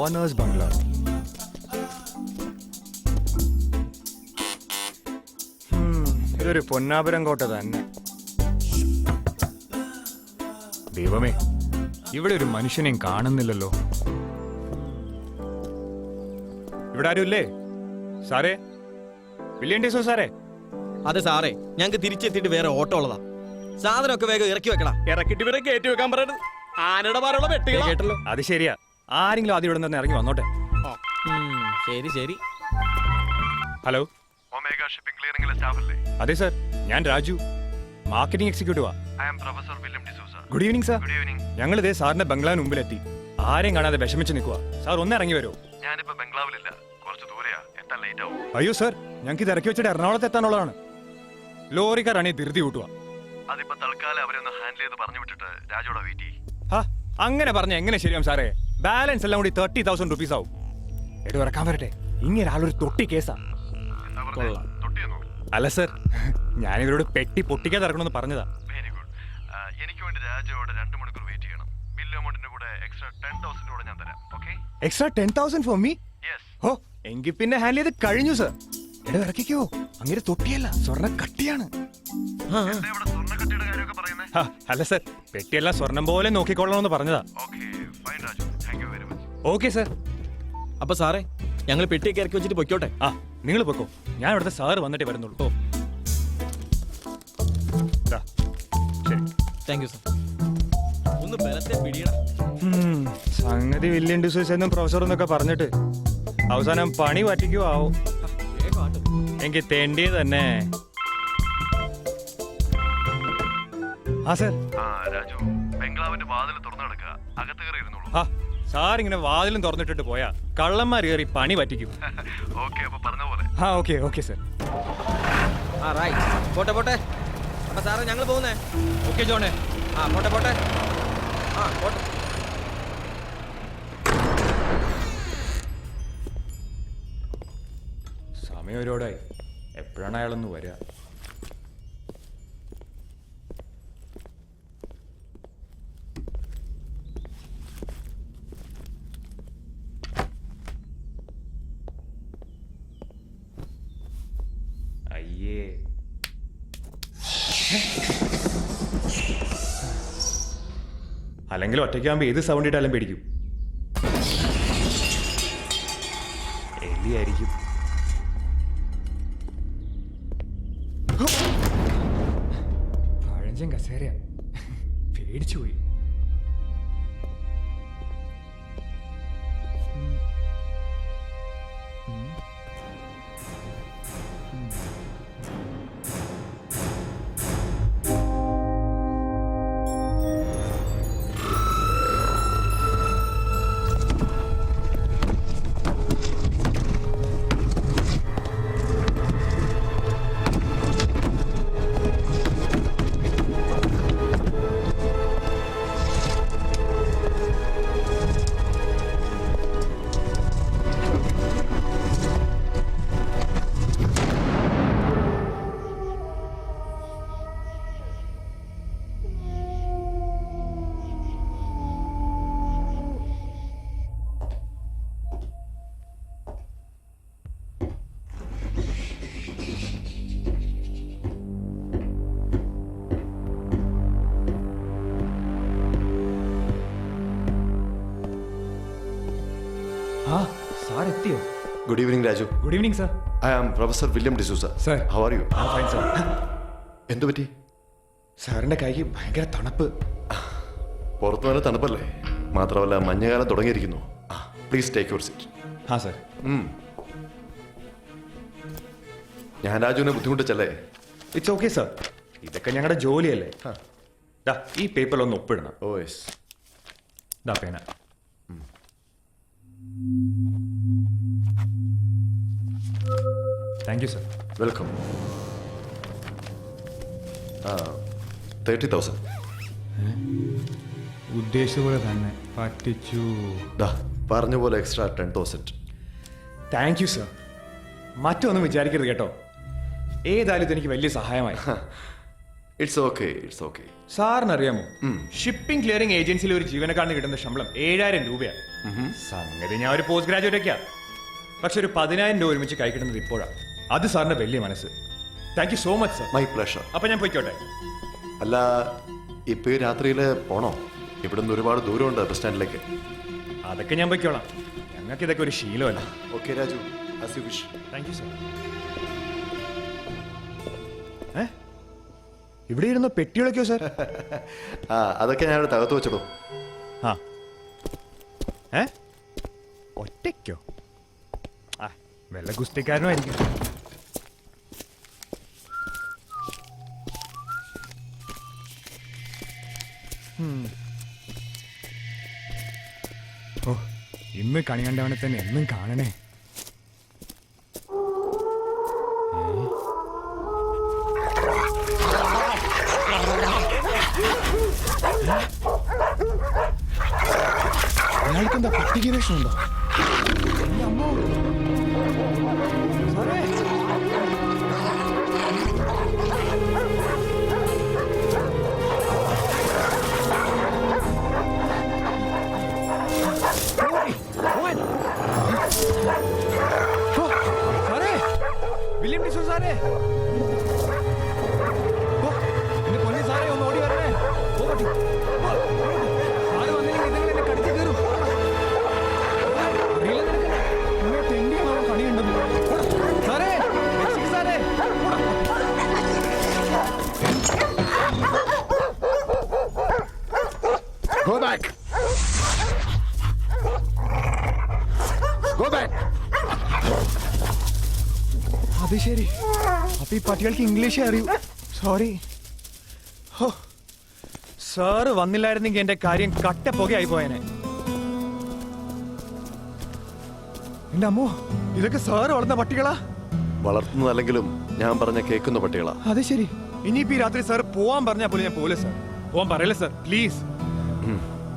Owners ബംഗ്ലാവ്. ഇതൊരു പൊന്നാപുരം കോട്ട തന്നെ. ദൈവമേ, ഇവിടെ ഒരു മനുഷ്യനെയും കാണുന്നില്ലല്ലോ. ഇവിടെ ആരും ഇല്ലേ സാറേ? വില്യം ഡിസോ സാറേ? അതെ സാറേ, ഞങ്ങൾക്ക് തിരിച്ചെത്തിയിട്ട് വേറെ ഓട്ടോ ഉള്ളതാ. സാധനമൊക്കെ വേഗം ഇറക്കി വെക്കണം. ഇറക്കിട്ട് ഇവരെ കയറ്റി വെക്കാൻ പറയണത്. ആനയുടെ പാലുള്ള വെട്ടുകൾ കേട്ടല്ലോ. അത് ശരിയാ. ആരെങ്കിലും ആദ്യം ഇവിടെ നിന്ന് ഇറങ്ങി വന്നോട്ടെ. ശരി ശരി. ഹലോ, ഒമേഗ ഷിപ്പിംഗ് ക്ലിയറിംഗിലെ സ്റ്റാഫ് അല്ലേ? അതെ സാർ, ഞാൻ രാജു, മാർക്കറ്റിംഗ് എക്സിക്യൂട്ടീവാ. I am professor William D'Souza. Good evening sir. Good evening. ഞങ്ങൾ ഇതേ സാറിന്റെ ബംഗ്ലാവിന് മുമ്പിലെത്തി. ആരെയും കാണാതെ വിഷമിച്ച് നിൽക്കുക. സാർ ഒന്ന് ഇറങ്ങി വരുമോ? ഞാനിപ്പോ ബംഗ്ലാവിലില്ല, കുറച്ച് ദൂരെയാ, എത്താൻ ലേറ്റ് ആവും. അയ്യോ സാർ, ഞങ്ങൾക്ക് ഇത് ഇറക്കി വെച്ചിട്ട് എറണാകുളത്ത് എത്താനുള്ളതാണ്. ലോറിക്കാരാണ് ധൃതി കൂട്ടുക. അതിപ്പോ തൽക്കാലം അവരെ ഒന്ന് ഹാൻഡിൽ ചെയ്ത് പറഞ്ഞു വിട്ടിട്ട് രാജോടെ വെയിറ്റ് ചെയ്യും. അങ്ങനെ പറഞ്ഞ എങ്ങനെ ശരിയാവും സാറേ? ബാലൻസ് എല്ലാം കൂടി 30,000 റുപ്പീസ് ആവും. എടോ ഇറക്കാൻ വരട്ടെ. ഇങ്ങനെ ആളൊരു തൊട്ടി കേസാ. തൊട്ടിയെന്നോ? അല്ല സാർ, ഞാനിവരോട് പെട്ടി പൊട്ടിക്കാതെ ഇറക്കണമെന്ന് പറഞ്ഞതാ. Very good. എനിക്ക് വേണ്ടി രാജോടെ 2 മണിക്കൂർ വെയിറ്റ് ചെയ്യണം. ബില്ല് എമൗണ്ടിന്റെ കൂടെ എക്സ്ട്രാ 10,000 കൂടെ ഞാൻ തരാം. Okay? Extra 10,000 for me? Yes. Oh, എങ്കിൽ പിന്നെ ഹാൻഡിൽ ചെയ്ത് കഴിഞ്ഞു സാർ. എടോ ഇറക്കിക്കോ. അങ്ങനെ തൊട്ടിയല്ല, സ്വർണ്ണ കട്ടിയാണ്. ഇവിടെ സ്വർണ്ണക്കട്ടിയുടെ കാര്യമൊക്കെ പറയുന്നേ? അല്ല സാർ, പെട്ടിയെല്ലാം സ്വർണം പോലെ നോക്കിക്കൊള്ളണമെന്ന് പറഞ്ഞതാ. Okay fine Raju, thank you very much. Okay sir. അപ്പൊ സാറേ, ഞങ്ങൾ പെട്ടിയൊക്കെ ഇറക്കി വെച്ചിട്ട് പൊയ്ക്കോട്ടെ? നിങ്ങൾ പൊക്കോ, ഞാൻ ഇവിടുത്തെ സാറ് വന്നിട്ടേ വരുന്നുള്ളൂ. ശരി. Thank you sir. ഒന്ന് ബലത്തെ പിടിയണം. സംഗതി വില്യം ഡിസൂസ് എന്നും പ്രൊഫസർ എന്നൊക്കെ പറഞ്ഞിട്ട് അവസാനം പണി പറ്റിക്കോ ആവോ. എനിക്ക് തെണ്ടിയത് തന്നെ. രാജു, ബംഗ്ലാവിന്റെ വാതിൽ തുറന്നു കിടക്കുക, അകത്ത് കയറി ഇരുന്നോളൂ. സാർ ഇങ്ങനെ വാതിലും തുറന്നിട്ടിട്ട് പോയാ കള്ളന്മാർ കയറി പണി പറ്റിക്കും. ഓക്കെ, അപ്പൊ പറഞ്ഞ പോലെ. Okay okay sir. പോട്ടെ പോട്ടെ. അപ്പൊ സാറേ ഞങ്ങൾ പോകുന്നേ. ഓക്കെ ജോണേ. പോട്ടെ പോട്ടെ. പോട്ടെ. സമയം ഒരുപാടായി. എപ്പോഴാണ് അയാളൊന്ന് വരിക? അയ്യേ, അല്ലെങ്കിൽ ഒറ്റയ്ക്കാകുമ്പോ ഏത് സൗണ്ട് ഇട്ടാലും പേടിക്കും. എലിയായിരിക്കും. പഴഞ്ചൻ കസേരയാ. പേടിച്ചു പോയി. സാർ എത്തിയോ? Good evening Raju. Good evening sir. I am professor William D'Souza. Sir. How are you? Fine sir. എന്തു പറ്റി? സാറിന്റെ കൈക്ക് ഭയങ്കര തണുപ്പ്. പുറത്തു നല്ല തണുപ്പല്ലേ? മാത്രമല്ല മഞ്ഞകാലം തുടങ്ങിയിരിക്കുന്നു. Please take your seat. Sir. ഞാൻ രാജുവിനെ ബുദ്ധിമുട്ടിച്ചല്ലേ? ഇറ്റ്സ് ഓക്കെ സാർ, ഇതൊക്കെ ഞങ്ങളുടെ ജോലിയല്ലേ. ഈ പേപ്പറിൽ ഒന്ന് ഒപ്പിടണം. Oh yes. പേന. Thank you sir. വെൽക്കം. 30,000. ഉദ്ദേശിച്ച പോലെ തന്നെ പറ്റിച്ചു. പറഞ്ഞ പോലെ എക്സ്ട്രാ 10,000. Thank you sir. മറ്റൊന്നും വിചാരിക്കരുത് കേട്ടോ. ഏതായാലും ഇതെനിക്ക് വലിയ സഹായമായി. It's okay. സാറിന് അറിയാമോ, ഷിപ്പിംഗ് ക്ലിയറിംഗ് ഏജൻസിയിൽ ഒരു ജീവനക്കാരന് കിട്ടുന്ന ശമ്പളം 7,000 രൂപയാണ്. സംഗതി ഞാൻ ഒരു പോസ്റ്റ് ഗ്രാജുവേറ്റ് ഒക്കെയാ, പക്ഷെ ഒരു 10,000 രൂപ ഒരുമിച്ച് കൈ കിട്ടുന്നത് ഇപ്പോഴാണ്. അത് സാറിന്റെ വലിയ മനസ്സ്. Thank you so much sir. My pleasure. അപ്പൊ ഞാൻ പോയിക്കോട്ടെ. അല്ല, ഇപ്പൊ ഈ രാത്രിയിൽ പോണോ? ഇവിടുന്ന് ഒരുപാട് ദൂരമുണ്ട് ബസ് സ്റ്റാൻഡിലേക്ക്. അതൊക്കെ ഞാൻ പോയിക്കോളാം, ഞങ്ങൾക്ക് ഇതൊക്കെ ഒരു ശീലമല്ല. Okay Raju, as you wish. Thank you sir. ഇവിടെ ഇരുന്ന പെട്ടികളൊക്കെയോ സാർ? അതൊക്കെ ഞാൻ തകർത്ത് വെച്ചിടും. ആ ഒറ്റയ്ക്കോ? വല്ല ഗുസ്തിക്കാരനോ ആയിരിക്കും. ഓ, ഇന്ന് കണി കണ്ടവനെ തന്നെ എന്നും കാണണേ. അയാൾക്കെന്താ പട്ടിക വേഷമുണ്ടോ? വില്യം ഡിസൂസ സാറേ, എന്റെ പൊന്നി സാറേ, ഒന്ന് ഓടി വരണേ. സാറ് വന്നില്ലെങ്കിൽ ഇതെങ്കിലും എന്നെ കടിച്ചു കയറും. അറിയില്ല നിനക്ക് എന്നെ തെണ്ടിയാണോ കണിയുണ്ടെന്ന്. സാറേ, രക്ഷിക്ക് സാറേ. Go back. Go back. അത് ശരി, അപ്പൊ ഈ പട്ടികൾക്ക് ഇംഗ്ലീഷേ അറിയൂ. സോറി. സാറ് വന്നില്ലായിരുന്നെങ്കിൽ എന്റെ കാര്യം കട്ട പുകയായി പോയനെ. എന്റെ അമ്മോ, ഇതൊക്കെ സാറ് വളർന്ന പട്ടികളാ? വളർത്തുന്നതല്ലെങ്കിലും ഞാൻ പറഞ്ഞ കേൾക്കുന്ന പട്ടികളാ. അത് ശരി. ഇനിയിപ്പോ ഈ രാത്രി സാർ പോവാൻ പറഞ്ഞാൽ പോലും ഞാൻ പോലെ സാർ. പോവാൻ പറയല്ലേ സാർ, പ്ലീസ്.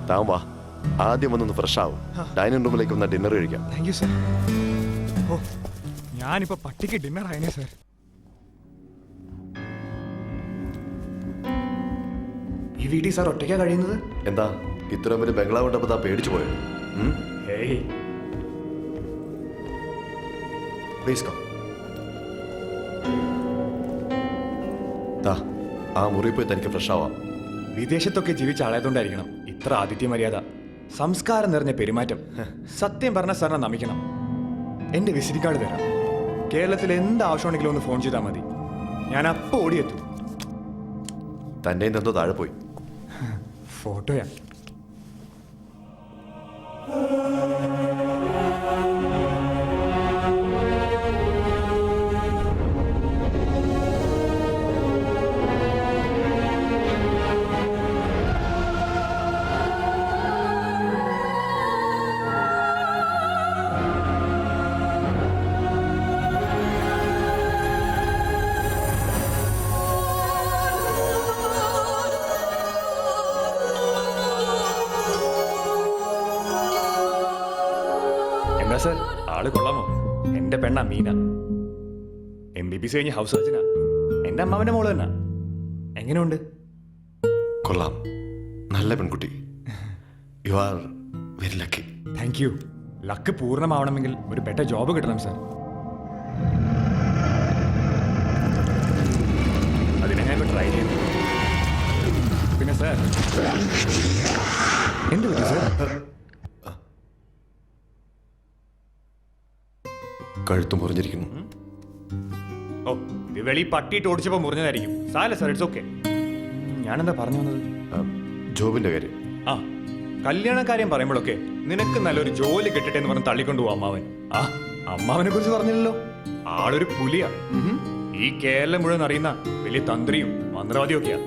താൻ വാ, ആദ്യം വന്നൊന്ന് ഫ്രഷ് ആവും. ഡൈനിങ് റൂമിലേക്ക് വന്ന ഡിന്നർ കഴിക്കാം. Thank you sir. ഓ, ഞാനിപ്പോ പട്ടിക്ക് ഡിന്നർ ആയനെ സാർ. ഈ വീട്ടിൽ സാർ ഒറ്റയ്ക്കാ കഴിയുന്നത്? എന്താ ഇത്രയും വലിയ ബംഗ്ലാവ് ഉണ്ടപ്പോ താ പേടിച്ചു പോയോ? Hey, please come. ആ മുറി പോയി തനിക്ക് ഫ്രഷ് ആവാം. വിദേശത്തൊക്കെ ജീവിച്ച ആളായതുകൊണ്ടായിരിക്കണം ഇത്ര ആതിഥ്യ മര്യാദ, സംസ്കാരം നിറഞ്ഞ പെരുമാറ്റം. സത്യം പറഞ്ഞ സാറിനെ നമിക്കണം. എന്റെ വിസിറ്റ് കാർഡ് തരാം. കേരളത്തിൽ എന്ത് ആവശ്യമുണ്ടെങ്കിലും ഒന്ന് ഫോൺ ചെയ്താൽ മതി, ഞാൻ അപ്പോ ഓടിയെത്തും. തന്റെ എന്തോ താഴെ പോയി. ഫോട്ടോയാ? എന്താ സാർ, ആള് കൊള്ളാമോ? എന്റെ പെണ്ണ മീന, MBBS കഴിഞ്ഞ് ഹൗസ് സർജനാ. എന്റെ അമ്മാവന്റെ മോള് തന്നെ. എങ്ങനെയുണ്ട്? കൊള്ളാം, നല്ല പെൺകുട്ടി. You are very lucky. Thank you. Luck പൂർണ്ണമാവണമെങ്കിൽ ഒരു ബെറ്റർ ജോബ് കിട്ടണം സാർ. അതിനെ ഞാൻ ട്രൈ ചെയ്യുന്നു. പിന്നെ സാർ, എന്ത് പറ്റി സാർ? കഴുത്ത് മുറിഞ്ഞിരിക്കുന്നു. ഓ, ഇത് വെളി പട്ടിയിട്ട് ഓടിച്ചപ്പോ മുറിഞ്ഞതായിരിക്കും. സാരല്ല സാർ, ഇറ്റ്സ് ഓക്കെ. ഞാനെന്താ പറഞ്ഞു വന്നത്? ജോബിന്റെ കാര്യം. ആ, കല്യാണക്കാര്യം പറയുമ്പോഴൊക്കെ നിനക്ക് നല്ലൊരു ജോലി കിട്ടട്ടെ എന്ന് പറഞ്ഞ് തള്ളിക്കൊണ്ടു പോകും അമ്മാവൻ. ആ, അമ്മാവനെ കുറിച്ച് പറഞ്ഞില്ലല്ലോ, ആളൊരു പുലിയാ. ഈ കേരളം മുഴുവൻ അറിയുന്ന വലിയ തന്ത്രിയും മന്ത്രവാദിയും ഒക്കെയാ.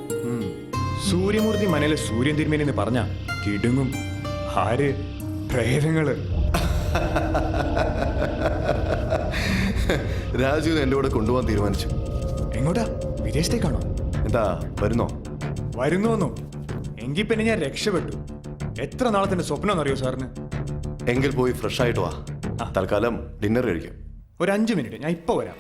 സൂര്യമൂർത്തി മനയിലെ സൂര്യൻ തിരുമേനി എന്ന് പറഞ്ഞ കിടുങ്ങും. ആര്? പ്രേതങ്ങള്. രാജുവിനെ എന്റെ കൂടെ കൊണ്ടുപോകാൻ തീരുമാനിച്ചു. എങ്ങോട്ടാ? വിദേശത്തേക്കാണോ? എന്താ വരുന്നോ? വരുന്നോന്നോ? എങ്കിൽ പിന്നെ ഞാൻ രക്ഷപ്പെട്ടു. എത്ര നാളത്തിന്റെ സ്വപ്നം അറിയോ സാറിന്? എങ്കിൽ പോയി ഫ്രഷ് ആയിട്ട് വാ. തൽക്കാലം ഡിന്നർ കഴിക്കാം. ഒരു 5 മിനിറ്റ്, ഞാൻ ഇപ്പൊ വരാം.